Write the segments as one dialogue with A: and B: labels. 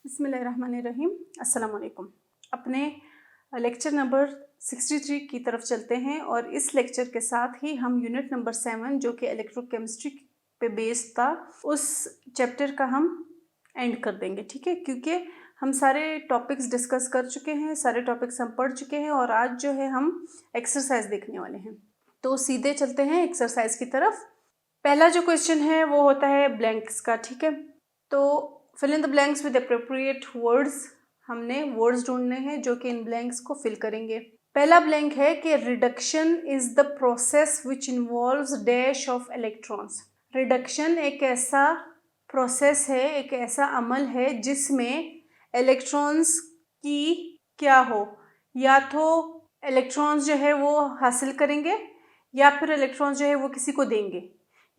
A: बिस्मिल्लाहिर्रहमानिर्रहीम। अस्सलाम वालेकुम। अपने लेक्चर नंबर 63 की तरफ चलते हैं और इस लेक्चर के साथ ही हम यूनिट नंबर 7 जो कि इलेक्ट्रोकेमिस्ट्री पे बेस्ड था उस चैप्टर का हम एंड कर देंगे, ठीक है। क्योंकि हम सारे टॉपिक्स डिस्कस कर चुके हैं, सारे टॉपिक्स हम पढ़ चुके हैं और आज जो है हम एक्सरसाइज देखने वाले हैं। तो सीधे चलते हैं एक्सरसाइज की तरफ। पहला जो क्वेश्चन है वो होता है ब्लैंक्स का, ठीक है। तो fill in the blanks with appropriate words. हमने वर्ड्स ढूंढने हैं जो कि इन ब्लैंक्स को फिल करेंगे। पहला ब्लैंक है कि reduction is the process which involves dash of electrons. Reduction एक ऐसा प्रोसेस है, एक ऐसा अमल है जिसमें इलेक्ट्रॉन्स की क्या हो, या तो इलेक्ट्रॉन्स जो है वो हासिल करेंगे या फिर इलेक्ट्रॉन्स जो है वो किसी को देंगे,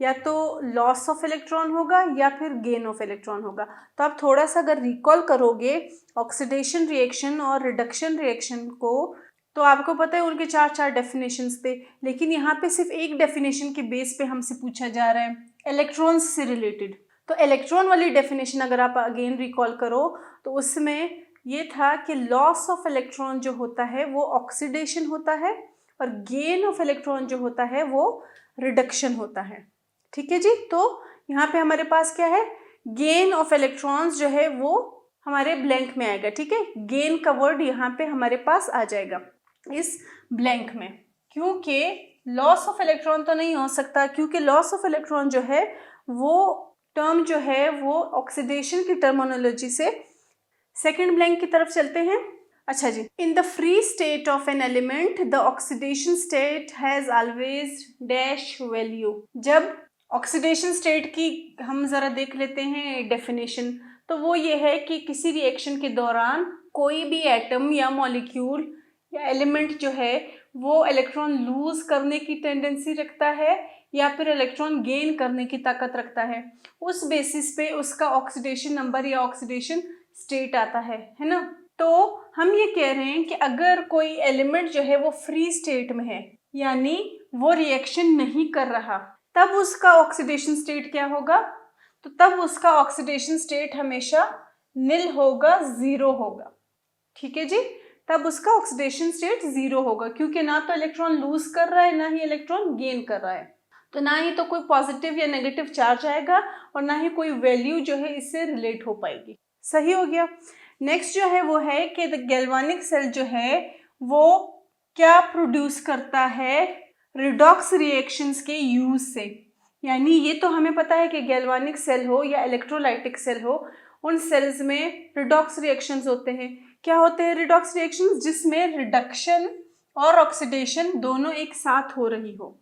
A: या तो लॉस ऑफ इलेक्ट्रॉन होगा या फिर गेन ऑफ इलेक्ट्रॉन होगा। तो आप थोड़ा सा अगर रिकॉल करोगे ऑक्सीडेशन रिएक्शन और रिडक्शन रिएक्शन को, तो आपको पता है उनके चार डेफिनेशंस थे, लेकिन यहाँ पे सिर्फ एक डेफिनेशन के बेस पे हमसे पूछा जा रहा है इलेक्ट्रॉन्स से रिलेटेड। तो इलेक्ट्रॉन वाली डेफिनेशन अगर आप अगेन रिकॉल करो तो उसमें ये था कि लॉस ऑफ इलेक्ट्रॉन जो होता है वो ऑक्सीडेशन होता है और गेन ऑफ इलेक्ट्रॉन जो होता है वो रिडक्शन होता है, ठीक है जी। तो यहाँ पे हमारे पास क्या है, गेन ऑफ इलेक्ट्रॉन्स जो है वो हमारे ब्लैंक में आएगा, ठीक है। गेन का वर्ड यहाँ पे हमारे पास आ जाएगा इस ब्लैंक में, क्योंकि लॉस ऑफ इलेक्ट्रॉन तो नहीं हो सकता, क्योंकि लॉस ऑफ इलेक्ट्रॉन जो है वो टर्म जो है वो ऑक्सीडेशन की टर्मिनोलॉजी से। सेकेंड ब्लैंक की तरफ चलते हैं। अच्छा जी, in the free state of an element the oxidation state has always dash value. जब ऑक्सीडेशन स्टेट की हम ज़रा देख लेते हैं डेफिनेशन, तो वो ये है कि किसी रिएक्शन के दौरान कोई भी एटम या मॉलिक्यूल या एलिमेंट जो है वो इलेक्ट्रॉन लूज करने की टेंडेंसी रखता है या फिर इलेक्ट्रॉन गेन करने की ताकत रखता है। उस बेसिस पे उसका ऑक्सीडेशन नंबर या ऑक्सीडेशन स्टेट आता है ना। तो हम ये कह रहे हैं कि अगर कोई एलिमेंट जो है वो फ्री स्टेट में है, यानी वो रिएक्शन नहीं कर रहा, तब उसका ऑक्सीडेशन स्टेट क्या होगा, तो तब उसका ऑक्सीडेशन स्टेट हमेशा निल होगा, जीरो होगा, ठीक है जी। तब उसका ऑक्सीडेशन स्टेट जीरो होगा, क्योंकि ना तो इलेक्ट्रॉन लूज कर रहा है ना ही इलेक्ट्रॉन गेन कर रहा है, तो ना ही तो कोई पॉजिटिव या नेगेटिव चार्ज आएगा और ना ही कोई वैल्यू जो है इससे रिलेट हो पाएगी। सही हो गया। नेक्स्ट जो है वो है कि द गैल्वानिक सेल जो है वो क्या प्रोड्यूस करता है रिडॉक्स रिएक्शंस के यूज से। यानी ये तो हमें पता है कि गैल्वानिक सेल हो या इलेक्ट्रोलाइटिक सेल हो, उन सेल्स में रिडॉक्स रिएक्शंस होते हैं। क्या होते हैं रिडॉक्स रिएक्शंस, जिसमें रिडक्शन और ऑक्सीडेशन दोनों एक साथ हो रही हो।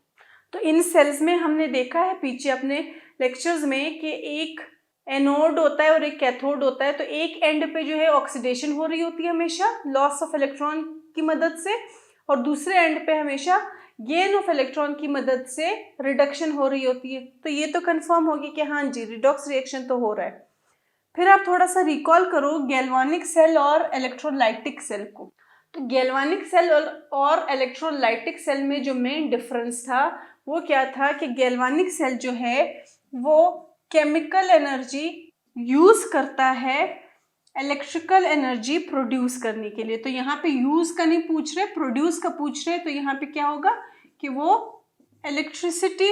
A: तो इन सेल्स में हमने देखा है पीछे अपने लेक्चर्स में कि एक एनोड होता है और एक कैथोड होता है। तो एक एंड पे जो है ऑक्सीडेशन हो रही होती है हमेशा लॉस ऑफ इलेक्ट्रॉन की मदद से, और दूसरे एंड पे हमेशा गेन ऑफ इलेक्ट्रॉन की मदद से रिडक्शन हो रही होती है। तो ये तो कंफर्म होगी कि हाँ जी रिडॉक्स रिएक्शन तो हो रहा है। फिर आप थोड़ा सा रिकॉल करो गैल्वानिक सेल और इलेक्ट्रोलाइटिक सेल को। तो गैल्वानिक सेल और इलेक्ट्रोलाइटिक सेल में जो मेन डिफरेंस था वो क्या था कि गैल्वानिक सेल जो है वो केमिकल एनर्जी यूज करता है इलेक्ट्रिकल एनर्जी प्रोड्यूस करने के लिए। तो यहाँ पे यूज का नहीं पूछ रहे, प्रोड्यूस का पूछ रहे। तो यहाँ पे क्या होगा कि वो इलेक्ट्रिसिटी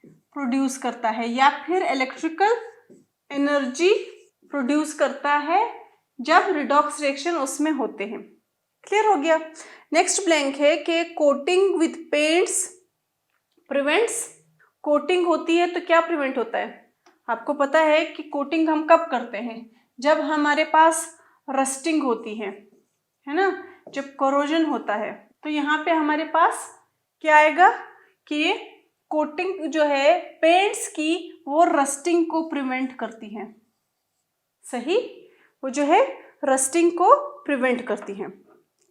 A: प्रोड्यूस करता है या फिर इलेक्ट्रिकल एनर्जी प्रोड्यूस करता है जब रिडॉक्स रिएक्शन उसमें होते हैं। क्लियर हो गया। नेक्स्ट ब्लैंक है कि coating with paints prevents. Coating होती है तो क्या प्रिवेंट होता है, आपको पता है कि कोटिंग हम कब करते हैं, जब हमारे पास रस्टिंग होती है ना, जब कोरोजन होता है। तो यहाँ पे हमारे पास क्या आएगा कि कोटिंग जो है पेंट्स की वो रस्टिंग को प्रिवेंट करती है। सही, वो जो है रस्टिंग को प्रिवेंट करती है।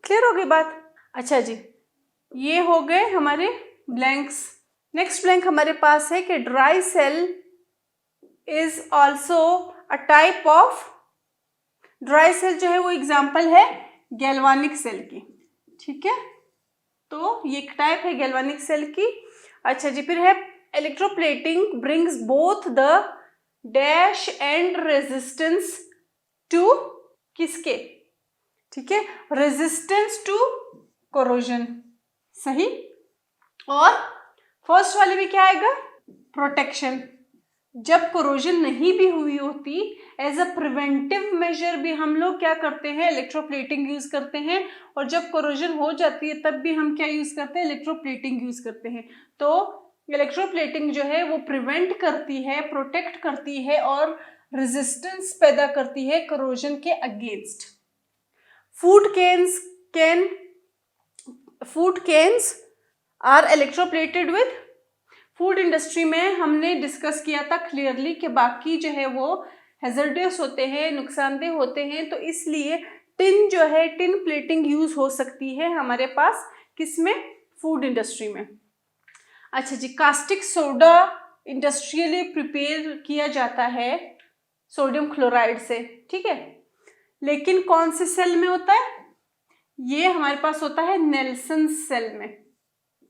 A: क्लियर हो गई बात। अच्छा जी, ये हो गए हमारे ब्लैंक्स। नेक्स्ट ब्लैंक हमारे पास है कि dry cell is also a type of. Dry cell जो है वो एग्जाम्पल है गैल्वानिक सेल की, ठीक है। तो ये एक टाइप है गैल्वानिक सेल की। अच्छा जी, फिर है electroplating brings both the dash and resistance to किसके, ठीक है, रेजिस्टेंस टू कोरोजन, सही। और फर्स्ट वाले में क्या आएगा, प्रोटेक्शन। जब कोरोजन नहीं भी हुई होती, एज अ प्रिवेंटिव मेजर भी हम लोग क्या करते हैं, इलेक्ट्रोप्लेटिंग यूज करते हैं। और जब कोरोजन हो जाती है तब भी हम क्या यूज करते हैं, इलेक्ट्रोप्लेटिंग यूज करते हैं। तो इलेक्ट्रोप्लेटिंग जो है वो प्रिवेंट करती है, प्रोटेक्ट करती है और रेजिस्टेंस पैदा करती है कोरोजन के against. Food cans are electroplated with, food industry में हमने डिस्कस किया था क्लियरली कि बाकी जो है वो हैजर्डस होते हैं, नुकसानदेह होते हैं, तो इसलिए टिन जो है, टिन प्लेटिंग यूज हो सकती है हमारे पास, किसमें, फूड इंडस्ट्री में। अच्छा जी, कास्टिक सोडा इंडस्ट्रियली प्रिपेयर किया जाता है सोडियम क्लोराइड से, ठीक है, लेकिन कौन से सेल में होता है, ये हमारे पास होता है नेल्सन सेल में,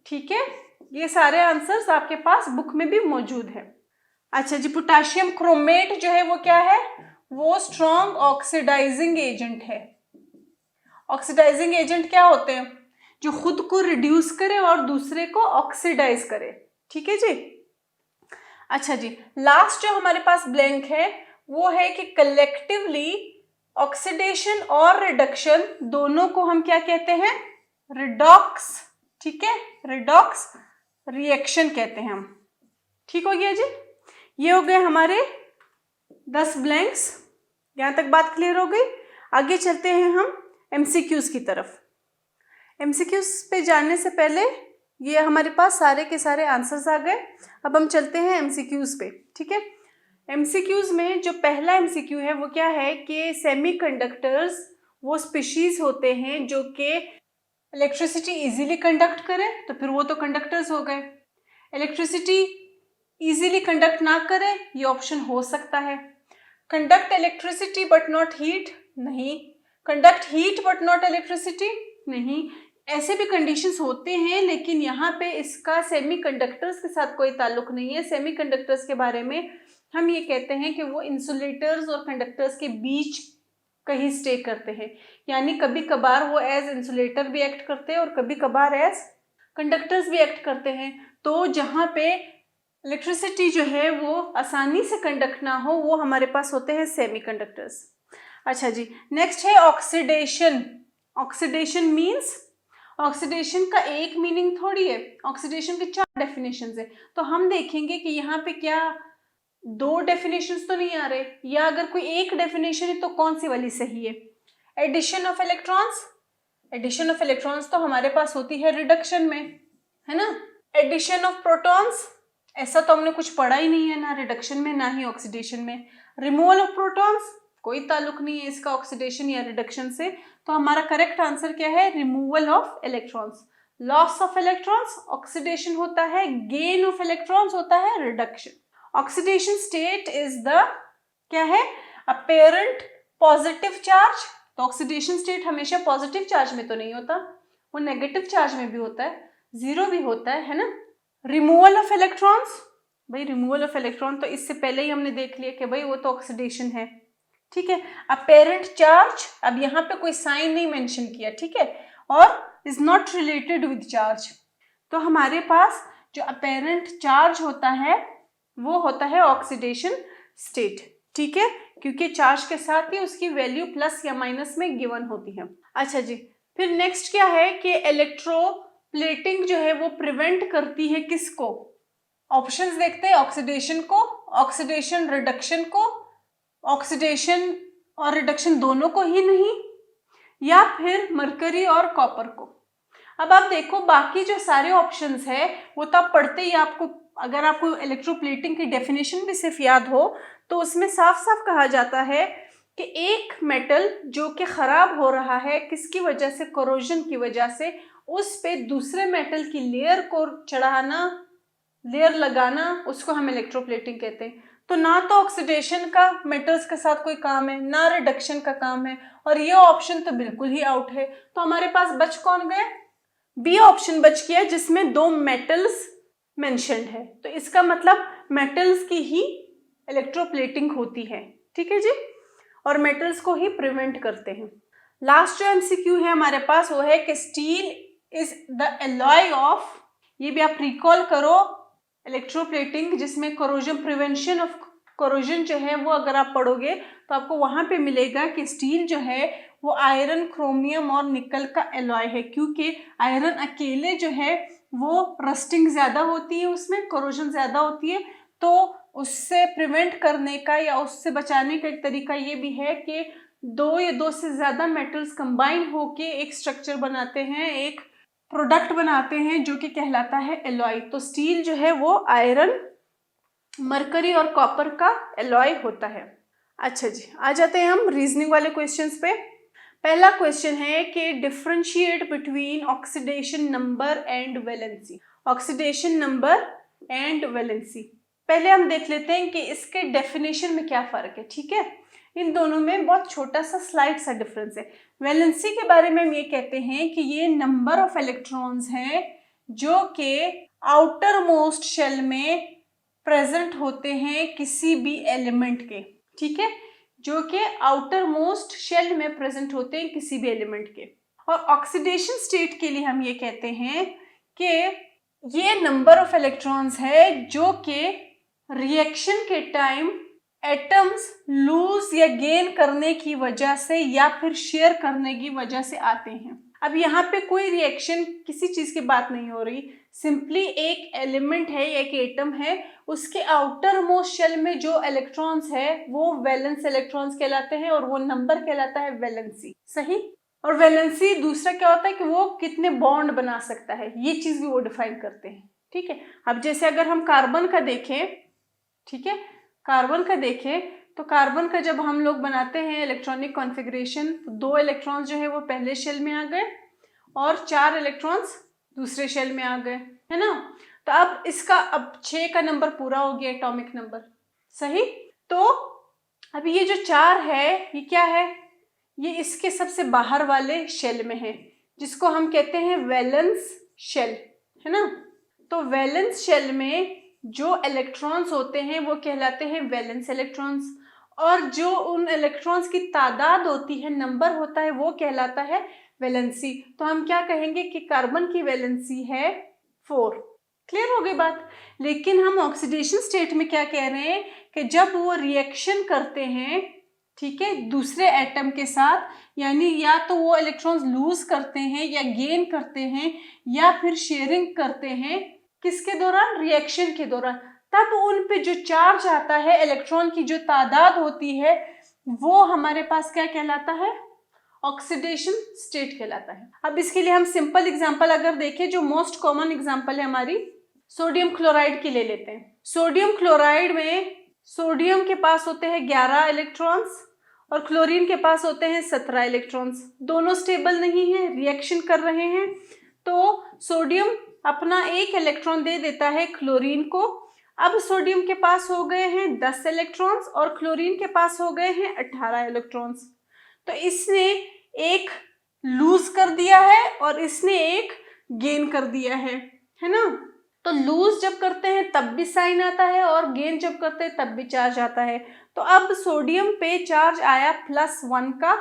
A: ठीक है। ये सारे आंसर्स आपके पास बुक में भी मौजूद है। अच्छा जी, पोटेशियम क्रोमेट जो है वो क्या है, वो स्ट्रॉन्ग ऑक्सीडाइजिंग एजेंट है। ऑक्सीडाइजिंग एजेंट क्या होते हैं, जो खुद को रिड्यूस करे और दूसरे को ऑक्सीडाइज करे, ठीक है जी। अच्छा जी, लास्ट जो हमारे पास ब्लैंक है वो है कि कलेक्टिवली ऑक्सीडेशन और रिडक्शन दोनों को हम क्या कहते हैं, रिडॉक्स, ठीक है, रिडॉक्स रिएक्शन कहते हैं हम, ठीक हो गया जी। ये हो गए हमारे 10 ब्लैंक्स, यहां तक बात क्लियर हो गई। आगे चलते हैं हम एमसीक्यूज की तरफ। एमसीक्यूज पे जाने से पहले ये हमारे पास सारे के सारे आंसर्स आ गए। अब हम चलते हैं एमसीक्यूज पे, ठीक है। एमसीक्यूज में जो पहला एमसीक्यू है वो क्या है कि सेमीकंडक्टर्स वो स्पीशीज होते हैं जो कि इलेक्ट्रिसिटी इजीली कंडक्ट करे, तो फिर वो तो कंडक्टर्स हो गए। इलेक्ट्रिसिटी इजीली कंडक्ट ना करे, ये ऑप्शन हो सकता है। Conduct electricity but not heat, नहीं। Conduct heat but not electricity, नहीं। ऐसे भी कंडीशंस होते हैं, लेकिन यहाँ पे इसका सेमीकंडक्टर्स के साथ कोई ताल्लुक नहीं है। सेमीकंडक्टर्स के बारे में हम ये कहते हैं कि वो इंसुलेटर्स और कंडक्टर्स के बीच कहीं स्टे करते हैं, यानी कभी कभार वो एज इंसुलेटर भी एक्ट करते हैं और कभी कभार एज कंडक्टर्स भी एक्ट करते हैं। तो जहाँ पे इलेक्ट्रिसिटी जो है वो आसानी से कंडक्ट ना हो, वो हमारे पास होते हैं सेमीकंडक्टर्स। अच्छा जी, नेक्स्ट है ऑक्सीडेशन। ऑक्सीडेशन मीन्स, ऑक्सीडेशन का एक मीनिंग थोड़ी है, ऑक्सीडेशन के 4 डेफिनेशंस है। तो हम देखेंगे कि यहाँ पे क्या 2 डेफिनेशंस तो नहीं आ रहे, या अगर कोई एक डेफिनेशन है तो कौन सी वाली सही है। Addition of electrons, addition of electrons तो हमारे पास होती है रिडक्शन में, है ना। एडिशन ऑफ प्रोटॉन्स, ऐसा तो हमने कुछ पढ़ा ही नहीं है, ना रिडक्शन में ना ही ऑक्सीडेशन में। रिमूवल ऑफ प्रोटॉन्स, कोई ताल्लुक नहीं है इसका ऑक्सीडेशन या रिडक्शन से। तो हमारा करेक्ट आंसर क्या है, removal of electrons. Loss of electrons oxidation होता है, गेन ऑफ इलेक्ट्रॉन्स होता है reduction. Oxidation state is the क्या है, अपेरेंट पॉजिटिव चार्ज। तो ऑक्सीडेशन स्टेट हमेशा पॉजिटिव चार्ज में तो नहीं होता, वो नेगेटिव चार्ज में भी होता है, 0 भी होता है ना। रिमूवल ऑफ इलेक्ट्रॉन्स, भाई रिमूवल ऑफ इलेक्ट्रॉन तो इससे पहले ही हमने देख लिया कि भाई वो तो ऑक्सीडेशन है, ठीक है। अपेरेंट चार्ज, अब यहाँ पे कोई साइन नहीं मेंशन किया, ठीक है, और is not related with charge. तो हमारे पास जो अपेरेंट चार्ज होता है वो होता है ऑक्सीडेशन स्टेट, ठीक है, क्योंकि चार्ज के साथ ही उसकी वैल्यू प्लस या माइनस में गिवन होती है। अच्छा जी, फिर नेक्स्ट क्या है कि इलेक्ट्रोप्लेटिंग जो है वो प्रिवेंट करती है किसको। ऑप्शंस देखते हैं, ऑक्सीडेशन को, ऑक्सीडेशन रिडक्शन को, ऑक्सीडेशन और रिडक्शन दोनों को ही नहीं, या फिर मरकरी और कॉपर को। अब आप देखो बाकी जो सारे ऑप्शंस है वो तो आप पढ़ते ही, आपको अगर आपको इलेक्ट्रोप्लेटिंग की डेफिनेशन भी सिर्फ याद हो तो उसमें साफ साफ कहा जाता है कि एक मेटल जो कि खराब हो रहा है किसकी वजह से, कोरोजन की वजह से, उस पे दूसरे मेटल की लेयर को चढ़ाना, लेयर लगाना, उसको हम इलेक्ट्रोप्लेटिंग कहते हैं। तो ना तो ऑक्सीडेशन का मेटल्स के साथ कोई काम है, ना रिडक्शन का काम है, और ये ऑप्शन तो बिल्कुल ही आउट है। तो हमारे पास बच कौन गए, बी ऑप्शन बच गया जिसमें 2 मेटल्स मेंशन्ड है। तो इसका मतलब मेटल्स की ही इलेक्ट्रोप्लेटिंग होती है, ठीक है जी। और मेटल्स को ही प्रिवेंट करते हैं। लास्ट जो एमसीक्यू है हमारे पास वो है कि steel is the alloy of, ये भी आप रिकॉल करो इलेक्ट्रोप्लेटिंग, जिसमें कोरोजन प्रिवेंशन ऑफ कोरोजन जो है वो अगर आप पढ़ोगे तो आपको वहां पे मिलेगा कि स्टील जो है वो आयरन, क्रोमियम और निकल का एलॉय है, क्योंकि आयरन अकेले जो है वो रस्टिंग ज़्यादा होती है, उसमें कोरोजन ज़्यादा होती है, तो उससे प्रिवेंट करने का या उससे बचाने का एक तरीका ये भी है कि दो या दो से ज़्यादा मेटल्स कंबाइन होके एक स्ट्रक्चर बनाते हैं, एक प्रोडक्ट बनाते हैं जो कि कहलाता है एलॉय। तो स्टील जो है वो आयरन, मरकरी और कॉपर का एलॉय होता है। अच्छा जी, आ जाते हैं हम रीजनिंग वाले क्वेश्चंस पे। पहला क्वेश्चन है कि differentiate between oxidation number and valency. Oxidation number and valency, पहले हम देख लेते हैं कि इसके डेफिनेशन में क्या फर्क है। ठीक है, इन दोनों में बहुत छोटा सा स्लाइड सा डिफरेंस है। वैलेंसी के बारे में हम ये कहते हैं कि ये नंबर ऑफ इलेक्ट्रॉन्स हैं जो कि आउटर मोस्ट शेल में प्रेजेंट होते हैं किसी भी एलिमेंट के। ठीक है, जो कि आउटर मोस्ट शेल में प्रेजेंट होते हैं किसी भी एलिमेंट के। और ऑक्सीडेशन स्टेट के लिए हम ये कहते हैं कि ये नंबर ऑफ इलेक्ट्रॉन्स है जो कि रिएक्शन के टाइम एटम्स लूज या गेन करने की वजह से या फिर शेयर करने की वजह से आते हैं। अब यहाँ पे कोई रिएक्शन, किसी चीज की बात नहीं हो रही, सिंपली एक एलिमेंट है, एक एटम है, उसके आउटर मोस्ट शेल में जो इलेक्ट्रॉन्स है वो वैलेंस इलेक्ट्रॉन्स कहलाते हैं और वो नंबर कहलाता है वैलेंसी। सही। और वैलेंसी दूसरा क्या होता है कि वो कितने बॉन्ड बना सकता है, ये चीज भी वो डिफाइन करते हैं। ठीक है, अब जैसे अगर हम कार्बन का देखें, ठीक है, कार्बन का देखें तो कार्बन का जब हम लोग बनाते हैं इलेक्ट्रॉनिक कॉन्फ़िगरेशन, तो 2 इलेक्ट्रॉन्स जो है वो पहले शेल में आ गए और 4 इलेक्ट्रॉन्स दूसरे शेल में आ गए, है ना। तो अब इसका अब 6 का नंबर पूरा हो गया, एटॉमिक नंबर। सही। तो अब ये जो 4 है ये क्या है, ये इसके सबसे बाहर वाले शेल में है, जिसको हम कहते हैं वैलेंस शेल, है ना। तो वैलेंस शेल में जो इलेक्ट्रॉन्स होते हैं वो कहलाते हैं वैलेंस इलेक्ट्रॉन्स, और जो उन इलेक्ट्रॉन्स की तादाद होती है, नंबर होता है, वो कहलाता है वैलेंसी। तो हम क्या कहेंगे कि कार्बन की वैलेंसी है 4। क्लियर हो गई बात। लेकिन हम ऑक्सीडेशन स्टेट में क्या कह रहे हैं कि जब वो रिएक्शन करते हैं, ठीक है, दूसरे एटम के साथ, यानी या तो वो इलेक्ट्रॉन्स लूज करते हैं या गेन करते हैं या फिर शेयरिंग करते हैं, किसके दौरान, रिएक्शन के दौरान, तब उन पे जो चार्ज आता है, इलेक्ट्रॉन की जो तादाद होती है, वो हमारे पास क्या कहलाता है, ऑक्सीडेशन स्टेट कहलाता है। अब इसके लिए हम सिंपल एग्जांपल अगर देखें, जो मोस्ट कॉमन एग्जांपल है हमारी सोडियम क्लोराइड की ले लेते हैं। सोडियम क्लोराइड में सोडियम के पास होते हैं 11 इलेक्ट्रॉन्स और क्लोरीन के पास होते हैं 17 इलेक्ट्रॉन्स। दोनों स्टेबल नहीं है, रिएक्शन कर रहे हैं, तो सोडियम अपना 1 इलेक्ट्रॉन दे देता है क्लोरीन को। अब सोडियम के पास हो गए हैं 10 इलेक्ट्रॉन्स और क्लोरीन के पास हो गए हैं 18 इलेक्ट्रॉन्स। तो इसने एक लूज कर दिया है और इसने एक गेन कर दिया है ना। तो लूज जब करते हैं तब भी साइन आता है और गेन जब करते हैं तब भी चार्ज आता है। तो अब सोडियम पे चार्ज आया +1 का,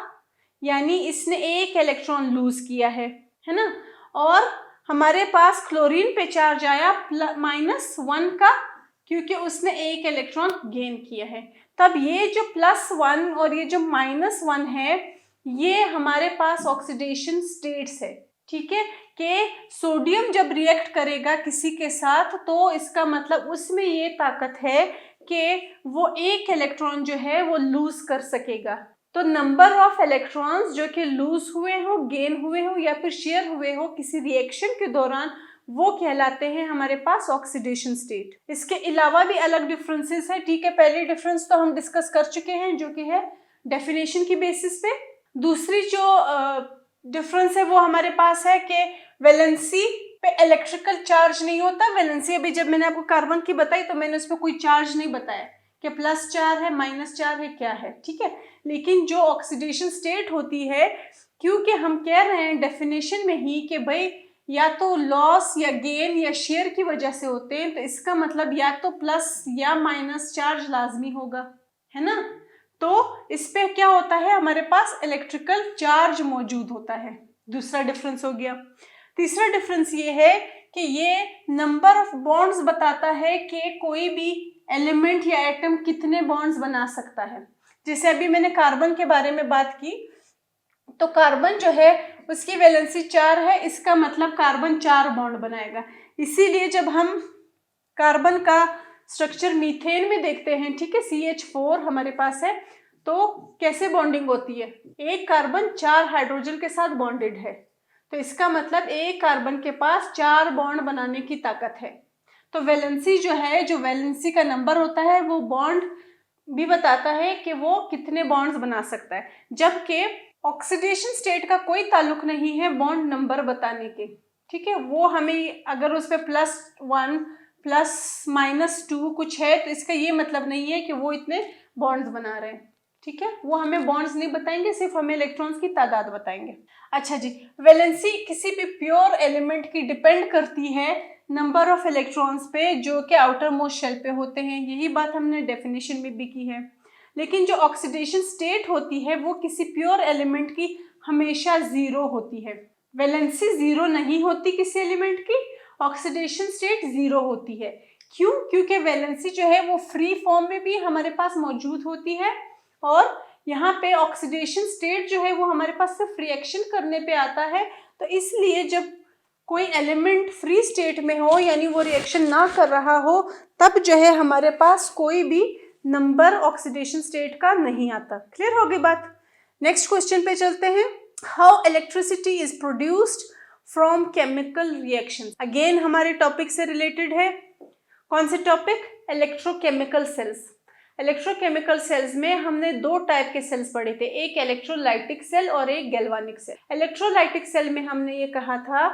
A: यानी इसने एक इलेक्ट्रॉन लूज किया है ना। और हमारे पास क्लोरीन पे चार्ज आया -1 का, क्योंकि उसने एक इलेक्ट्रॉन गेन किया है। तब ये जो +1 और ये जो -1 है, ये हमारे पास ऑक्सीडेशन स्टेट्स है। ठीक है, कि सोडियम जब रिएक्ट करेगा किसी के साथ तो इसका मतलब उसमें ये ताकत है कि वो एक इलेक्ट्रॉन जो है वो लूज कर सकेगा। तो नंबर ऑफ इलेक्ट्रॉन्स जो कि लूज हुए हो, गेन हुए हो या फिर शेयर हुए हो किसी रिएक्शन के दौरान, वो कहलाते हैं हमारे पास ऑक्सीडेशन स्टेट। इसके अलावा भी अलग डिफरेंसेस है। ठीक है, पहले डिफरेंस तो हम डिस्कस कर चुके हैं जो कि है डेफिनेशन की बेसिस पे। दूसरी जो डिफरेंस है वो हमारे पास है कि वैलेंसी पे इलेक्ट्रिकल चार्ज नहीं होता। वैलेंसी अभी जब मैंने आपको कार्बन की बताई तो मैंने उसमें कोई चार्ज नहीं बताया कि +4 है, -4 है, क्या है। ठीक है, लेकिन जो ऑक्सीडेशन स्टेट होती है, क्योंकि हम कह रहे हैं डेफिनेशन में ही कि भाई या तो लॉस या गेन या शेयर की वजह से होते हैं, तो इसका मतलब या तो प्लस या माइनस चार्ज लाजमी होगा, है ना। तो इस पे क्या होता है, हमारे पास इलेक्ट्रिकल चार्ज मौजूद होता है। दूसरा डिफरेंस हो गया। तीसरा डिफरेंस ये है कि ये नंबर ऑफ बॉन्ड्स बताता है कि कोई भी एलिमेंट या एटम कितने बॉन्ड्स बना सकता है। जैसे अभी मैंने कार्बन के बारे में बात की, तो कार्बन जो है उसकी वैलेंसी 4 है, इसका मतलब कार्बन 4 बॉन्ड बनाएगा। इसीलिए जब हम कार्बन का स्ट्रक्चर मीथेन में देखते हैं, ठीक है, CH4 हमारे पास है, तो कैसे बॉन्डिंग होती है, एक कार्बन 4 हाइड्रोजन के साथ बॉन्डेड है, तो इसका मतलब एक कार्बन के पास 4 बॉन्ड बनाने की ताकत है। तो वैलेंसी जो है, जो वैलेंसी का नंबर होता है, वो बॉन्ड भी बताता है कि वो कितने बॉन्ड्स बना सकता है, जबकि ऑक्सीडेशन स्टेट का कोई ताल्लुक नहीं है बॉन्ड नंबर बताने के, ठीक है। वो हमें अगर उस पर +1 +-2 कुछ है, तो इसका ये मतलब नहीं है कि वो इतने बॉन्ड्स बना रहे हैं, ठीक है। वो हमें बॉन्ड्स नहीं बताएंगे, सिर्फ हमें इलेक्ट्रॉन्स की तादाद बताएंगे। अच्छा जी, वैलेंसी किसी भी प्योर एलिमेंट की डिपेंड करती है नंबर ऑफ इलेक्ट्रॉन्स पे जो कि आउटर मोस्ट शेल पे होते हैं। यही बात हमने डेफिनेशन में भी की है। लेकिन जो ऑक्सीडेशन स्टेट होती है वो किसी प्योर एलिमेंट की हमेशा 0 होती है। वैलेंसी 0 नहीं होती किसी एलिमेंट की, ऑक्सीडेशन स्टेट 0 होती है। क्यों? क्योंकि वैलेंसी जो है वो फ्री फॉर्म में भी हमारे पास मौजूद होती है, और यहाँ पे ऑक्सीडेशन स्टेट जो है वो हमारे पास सिर्फ रिएक्शन करने पे आता है। तो इसलिए जब कोई एलिमेंट फ्री स्टेट में हो, यानी वो रिएक्शन ना कर रहा हो, तब जो है हमारे पास कोई भी नंबर ऑक्सीडेशन स्टेट का नहीं आता। क्लियर हो गई बात? नेक्स्ट क्वेश्चन पे चलते हैं। How electricity is produced from chemical reaction. Again हमारे टॉपिक से रिलेटेड है। कौन से topic? Electrochemical cells. Electrochemical cells में हमने 2 टाइप के सेल्स पढ़े थे, एक इलेक्ट्रोलाइटिक सेल और एक गैल्वानिक सेल। इलेक्ट्रोलाइटिक सेल में हमने ये कहा था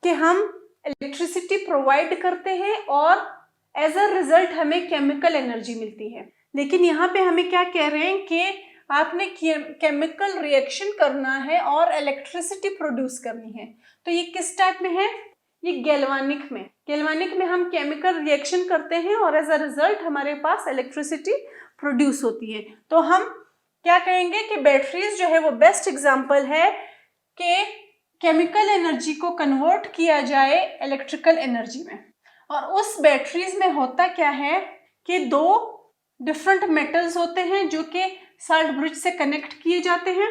A: कि हम इलेक्ट्रिसिटी प्रोवाइड करते हैं और एज अ रिजल्ट हमें केमिकल एनर्जी मिलती है। लेकिन यहाँ पे हमें क्या कह रहे हैं कि आपने केमिकल रिएक्शन करना है और इलेक्ट्रिसिटी प्रोड्यूस करनी है। तो ये किस टाइप में है? ये गैल्वानिक में। गैल्वानिक में हम केमिकल रिएक्शन करते हैं और एज अ रिजल्ट हमारे पास इलेक्ट्रिसिटी प्रोड्यूस होती है। तो हम क्या कहेंगे कि बैटरीज जो है वो बेस्ट एग्जांपल है कि केमिकल एनर्जी को कन्वर्ट किया जाए इलेक्ट्रिकल एनर्जी में। और उस बैटरीज में होता क्या है कि 2 डिफरेंट मेटल्स होते हैं जो कि साल्ट ब्रिज से कनेक्ट किए जाते हैं,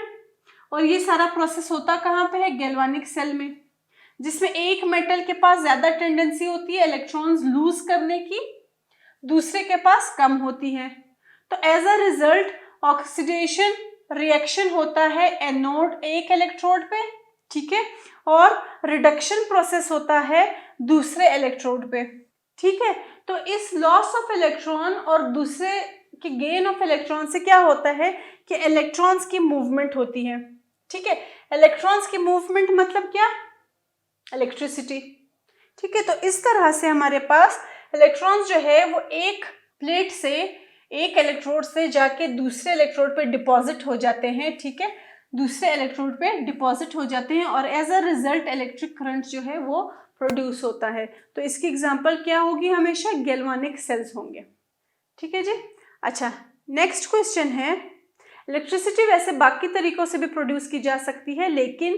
A: और ये सारा प्रोसेस होता कहाँ पे है? गैल्वानिक सेल में, जिसमें एक मेटल के पास ज्यादा टेंडेंसी होती है इलेक्ट्रॉन्स लूज करने की, दूसरे के पास कम होती है। तो as a result oxidation reaction होता है एनोड एक इलेक्ट्रोड पे, ठीक है, और रिडक्शन प्रोसेस होता है दूसरे इलेक्ट्रोड पे, ठीक है। तो इस लॉस ऑफ इलेक्ट्रॉन और दूसरे के गेन ऑफ इलेक्ट्रॉन से क्या होता है कि इलेक्ट्रॉन्स की मूवमेंट होती है, ठीक है। इलेक्ट्रॉन्स की मूवमेंट मतलब क्या? इलेक्ट्रिसिटी, ठीक है। तो इस तरह से हमारे पास इलेक्ट्रॉन्स जो है वो एक प्लेट से, एक इलेक्ट्रोड से जाके दूसरे इलेक्ट्रोड पे डिपॉजिट हो जाते हैं, ठीक है, दूसरे इलेक्ट्रोड पे डिपॉजिट हो जाते हैं, और as a result electric current जो है वो प्रोड्यूस होता है। तो इसकी एग्जांपल क्या होगी? हमेशा गैल्वानिक सेल्स होंगे, ठीक है जी। अच्छा, नेक्स्ट क्वेश्चन है, इलेक्ट्रिसिटी वैसे बाकी तरीकों से भी प्रोड्यूस की जा सकती है, लेकिन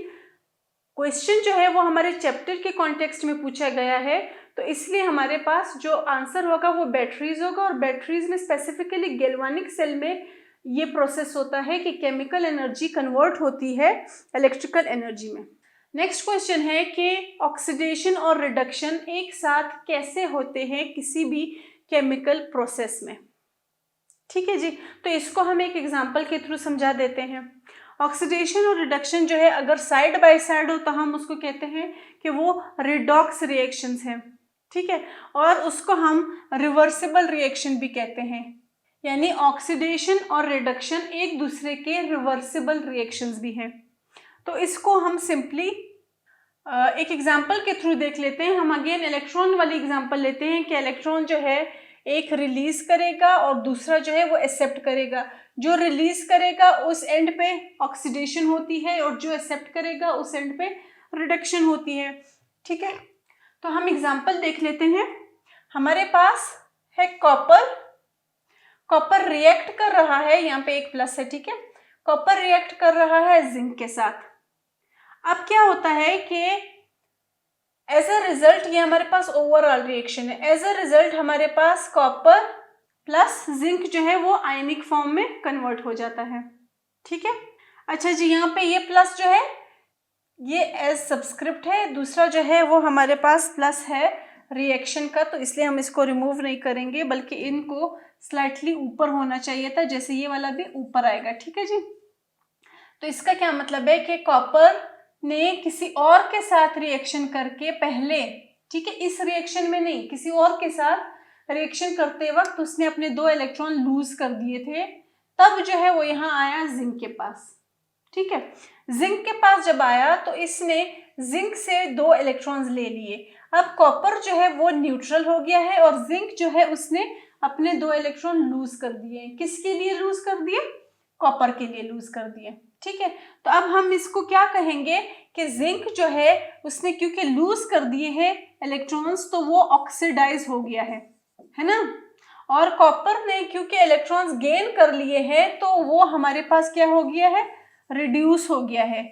A: क्वेश्चन जो है वो हमारे चैप्टर के कॉन्टेक्स्ट में पूछा गया है, तो इसलिए हमारे पास जो आंसर होगा वो बैटरीज होगा, और बैटरीज में स्पेसिफिकली गैल्वानिक सेल में ये प्रोसेस होता है कि केमिकल एनर्जी कन्वर्ट होती है इलेक्ट्रिकल एनर्जी में। नेक्स्ट क्वेश्चन है कि ऑक्सीडेशन और रिडक्शन एक साथ कैसे होते हैं किसी भी केमिकल प्रोसेस में, ठीक है जी। तो इसको हम एक एग्जांपल के थ्रू समझा देते हैं। ऑक्सीडेशन और रिडक्शन जो है अगर साइड बाय साइड हो तो हम उसको कहते हैं कि वो रिडॉक्स रिएक्शंस हैं, ठीक है, और उसको हम रिवर्सिबल रिएक्शन भी कहते हैं, यानी ऑक्सीडेशन और रिडक्शन एक दूसरे के रिवर्सिबल रिएक्शंस भी हैं। तो इसको हम सिंपली एक एग्जांपल के थ्रू देख लेते हैं। हम अगेन इलेक्ट्रॉन वाली एग्जांपल लेते हैं कि इलेक्ट्रॉन जो है एक रिलीज करेगा और दूसरा जो है वो एक्सेप्ट करेगा। जो रिलीज करेगा उस एंड पे ऑक्सीडेशन होती है और जो एक्सेप्ट करेगा उस एंड पे रिडक्शन होती है, ठीक है। तो हम एग्जांपल देख लेते हैं। हमारे पास है कॉपर कॉपर रिएक्ट कर रहा है, यहाँ पे एक प्लस है, ठीक है, कॉपर रिएक्ट कर रहा है जिंक के साथ। अब क्या होता है कि एज अ रिजल्ट ये हमारे पास ओवरऑल रिएक्शन है, एज अ रिजल्ट हमारे पास कॉपर प्लस जिंक जो है वो आयनिक फॉर्म में कन्वर्ट हो जाता है, ठीक है। अच्छा जी, यहाँ पे ये प्लस जो है ये एज सब्सक्रिप्ट है, दूसरा जो है वो हमारे पास प्लस है रिएक्शन का, तो इसलिए हम इसको रिमूव नहीं करेंगे, बल्कि इनको स्लाइटली ऊपर होना चाहिए था, जैसे ये वाला भी ऊपर आएगा, ठीक है जी। तो इसका क्या मतलब है कि कॉपर ने किसी और के साथ रिएक्शन करके पहले, ठीक है, इस रिएक्शन में नहीं, किसी और के साथ रिएक्शन करते वक्त उसने अपने 2 इलेक्ट्रॉन लूज कर दिए थे, तब जो है वो यहाँ आया जिंक के पास, ठीक है। जिंक के पास जब आया तो इसने जिंक से 2 इलेक्ट्रॉन्स ले लिए। अब कॉपर जो है वो न्यूट्रल हो गया है और जिंक जो है उसने अपने 2 इलेक्ट्रॉन लूज कर दिए। किसके लिए लूज कर दिए? कॉपर के लिए लूज कर दिए, ठीक है। तो अब हम इसको क्या कहेंगे कि जिंक जो है उसने क्योंकि लूज कर दिए हैं इलेक्ट्रॉन्स तो वो ऑक्सीडाइज हो गया है ना, और कॉपर ने क्योंकि इलेक्ट्रॉन्स गेन कर लिए हैं तो वो हमारे पास क्या हो गया है? रिड्यूस हो गया है।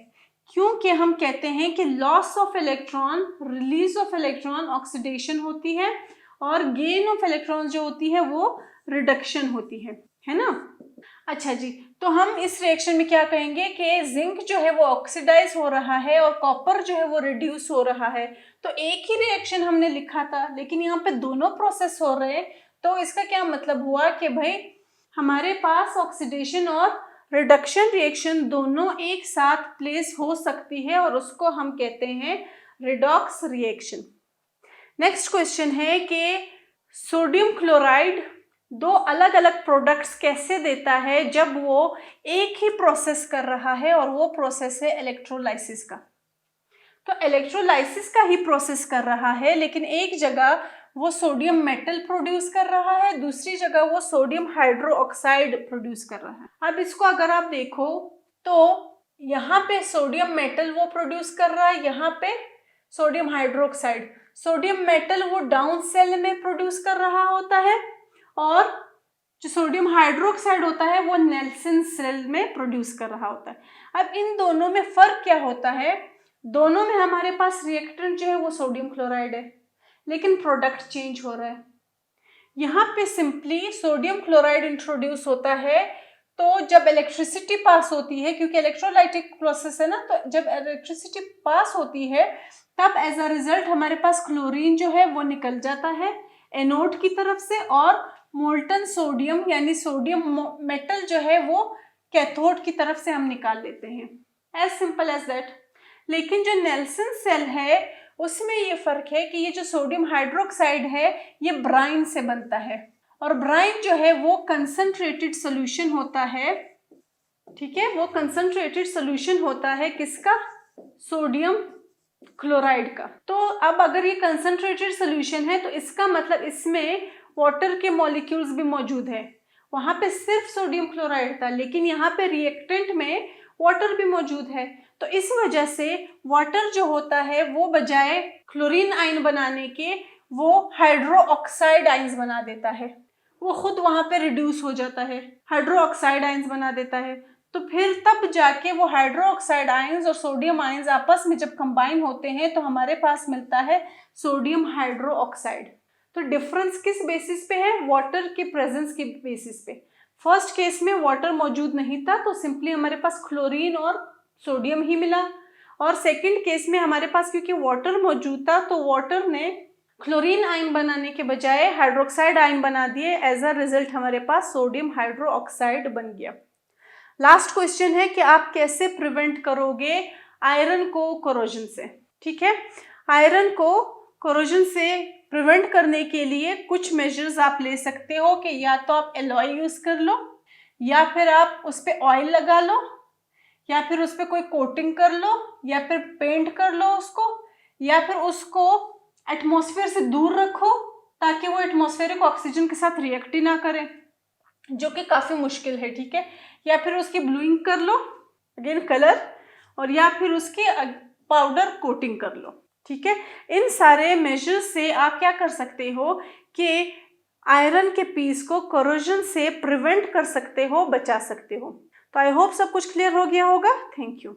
A: क्योंकि हम कहते हैं कि loss of electron, release of electron oxidation होती है और गेन ऑफ इलेक्ट्रॉन जो होती है वो रिडक्शन होती है ना। अच्छा जी, तो हम इस रिएक्शन में क्या कहेंगे कि जिंक जो है वो ऑक्सीडाइज हो रहा है और कॉपर जो है वो रिड्यूस हो रहा है। तो एक ही रिएक्शन हमने लिखा था लेकिन यहाँ पे दोनों प्रोसेस हो रहे हैं, तो इसका क्या मतलब हुआ कि भाई हमारे पास ऑक्सीडेशन और रिडक्शन रिएक्शन दोनों एक साथ प्लेस हो सकती है और उसको हम कहते हैं रिडॉक्स रिएक्शन। नेक्स्ट क्वेश्चन है कि सोडियम क्लोराइड 2 अलग अलग प्रोडक्ट्स कैसे देता है जब वो एक ही प्रोसेस कर रहा है और वो प्रोसेस है इलेक्ट्रोलाइसिस का। तो इलेक्ट्रोलाइसिस का ही प्रोसेस कर रहा है लेकिन एक जगह वो सोडियम मेटल प्रोड्यूस कर रहा है, दूसरी जगह वो सोडियम हाइड्रो ऑक्साइड प्रोड्यूस कर रहा है। अब इसको अगर आप देखो तो यहाँ पे सोडियम मेटल वो प्रोड्यूस कर रहा है, यहाँ पे sodium hydro oxide. Sodium metal वो डाउन सेल में प्रोड्यूस कर रहा होता है और जो सोडियम हाइड्रोक्साइड होता है वो नेल्सन सेल में प्रोड्यूस कर रहा होता है। अब इन दोनों में फर्क क्या होता है? दोनों में हमारे पास रिएक्टेंट जो है वो सोडियम क्लोराइड है लेकिन प्रोडक्ट चेंज हो रहा है। यहाँ पे सिंपली सोडियम क्लोराइड इंट्रोड्यूस होता है तो जब इलेक्ट्रिसिटी पास होती है, क्योंकि इलेक्ट्रोलाइटिक प्रोसेस है ना, तो जब इलेक्ट्रिसिटी पास होती है तब एज अ रिजल्ट हमारे पास क्लोरीन जो है वो निकल जाता है एनोड की तरफ से और मोल्टन सोडियम यानी सोडियम मेटल जो है वो कैथोड की तरफ से हम निकाल लेते हैं, एज सिंपल एज दैट। लेकिन जो नेल्सन सेल है उसमें ये फर्क है कि ये जो सोडियम हाइड्रोक्साइड है ये ब्राइन से बनता है और ब्राइन जो है वो कंसंट्रेटेड सोल्यूशन होता है, ठीक है, वो कंसंट्रेटेड सोल्यूशन होता है किसका? सोडियम क्लोराइड का। तो अब अगर ये कंसंट्रेटेड सोल्यूशन है तो इसका मतलब इसमें वाटर के मॉलिक्यूल्स भी मौजूद है। वहां पे सिर्फ सोडियम क्लोराइड था लेकिन यहाँ पे रिएक्टेंट में वाटर भी मौजूद है, तो इस वजह से वाटर जो होता है वो बजाय क्लोरीन आयन बनाने के वो हाइड्रो ऑक्साइड आयन्स बना देता है, वो खुद वहां पे रिड्यूस हो जाता है, हाइड्रो ऑक्साइड आयन्स बना देता है। तो फिर तब जाके वो हाइड्रो ऑक्साइड आयन्स और सोडियम आयन्स आपस में जब कंबाइन होते हैं तो हमारे पास मिलता है सोडियम हाइड्रो ऑक्साइड। तो डिफरेंस किस बेसिस पे है? वाटर के प्रेजेंस के बेसिस पे। फर्स्ट केस में वाटर मौजूद नहीं था तो सिंपली हमारे पास क्लोरीन और सोडियम ही मिला, और सेकंड केस में हमारे पास क्योंकि वाटर मौजूद था तो वाटर ने क्लोरीन आयन बनाने के बजाय हाइड्रोक्साइड आयन बना दिए, एज अ रिजल्ट हमारे पास सोडियम हाइड्रो ऑक्साइड बन गया। लास्ट क्वेश्चन है कि आप कैसे प्रिवेंट करोगे आयरन को कोरोजन से, ठीक है। आयरन को कोरोजन से प्रिवेंट करने के लिए कुछ मेजर्स आप ले सकते हो कि या तो आप एलॉय यूज कर लो या फिर आप उस पर ऑयल लगा लो या फिर उस पर कोई कोटिंग कर लो या फिर पेंट कर लो उसको, या फिर उसको एटमॉस्फेयर से दूर रखो ताकि वो एटमॉस्फेरिक ऑक्सीजन के साथ रिएक्ट ही ना करे, जो कि काफ़ी मुश्किल है, ठीक है। या फिर उसकी ब्लूइंग कर लो, अगेन कलर, और या फिर उसकी पाउडर कोटिंग कर लो, ठीक है। इन सारे मेजर्स से आप क्या कर सकते हो कि आयरन के पीस को कोरोजन से प्रिवेंट कर सकते हो, बचा सकते हो। तो आई होप सब कुछ क्लियर हो गया होगा। Thank you.